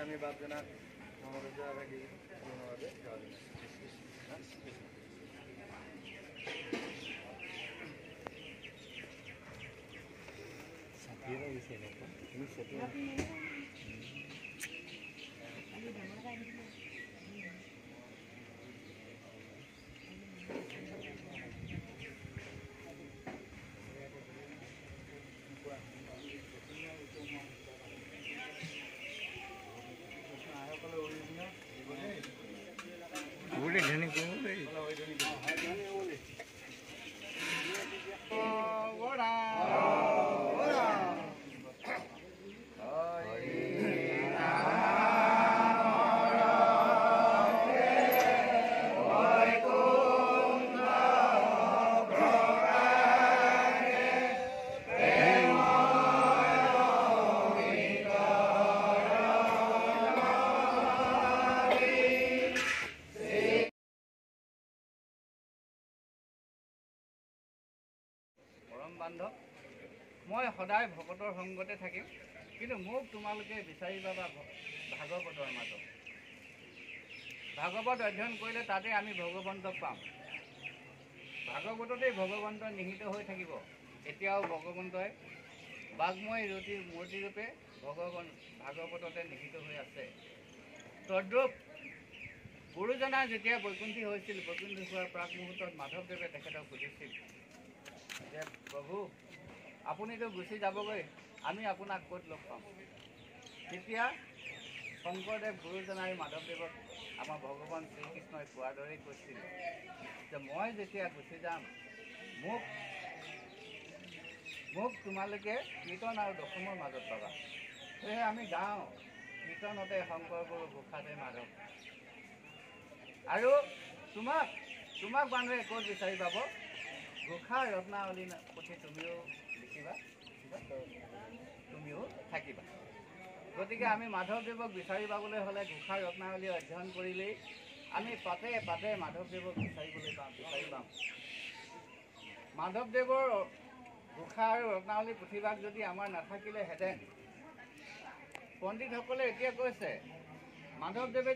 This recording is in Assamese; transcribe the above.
আমি বাপজনা মহাৰাজাভাগি ধন্যবাদে সাথীৰা হয়েছে তুমি সাথী Boleh dhani ko boleh. পৰম বান্ধৱ মই সদায় ভকতৰ সংগতে থাকিম কিন্তু মোক তোমালোকে বিচাৰিবা বা ভাগৱতৰ মাজত ভাগৱত অধ্যয়ন কৰিলে তাতে আমি ভগৱন্তক পাম ভাগৱততেই ভগৱন্ত নিহিত হৈ থাকিব এতিয়াও ভগৱন্তই বাগ্ময় মূৰ্তিৰূপে ভাগৱততে নিহিত হৈ আছে তদ্ৰূপ গুৰুজনা যেতিয়া বৈকুণ্ঠী হৈছিল বৈকুণ্ঠী হোৱাৰ প্ৰাক মুহূৰ্তত মাধৱদেৱে তেখেতক সুধিছিল যে প্ৰভু আপুনিতো গুচি যাবগৈ আমি আপোনাক ক'ত লগ পাম তেতিয়া শংকৰদেৱ গুৰুজনাই মাধৱদেৱক আমাৰ ভগৱান শ্ৰীকৃষ্ণই কোৱাৰ দৰেই কৈছিল যে মই যেতিয়া গুচি যাম মোক তোমালোকে কীৰ্তন আৰু দশমৰ মাজত পাবা সেয়ে আমি গাওঁ কীৰ্তনতে শংকৰ গুৰু ঘোষাতে মাধৱ আৰু তোমাক মানুহে ক'ত বিচাৰি পাব ঘোষা ৰত্নাৱলী পুথি তুমিও লিখিবা তুমিও থাকিবা গতিকে আমি মাধৱদেৱক বিচাৰি পাবলৈ হ'লে ঘোষা ৰত্নাৱলী অধ্যয়ন কৰিলেই আমি পাতে পাতে মাধৱদেৱক বিচাৰি পাম মাধৱদেৱৰ ঘোষা আৰু ৰত্নাৱলী পুথিভাগ যদি আমাৰ নাথাকিলেহেঁতেন পণ্ডিতসকলে এতিয়া কৈছে মাধৱদেৱে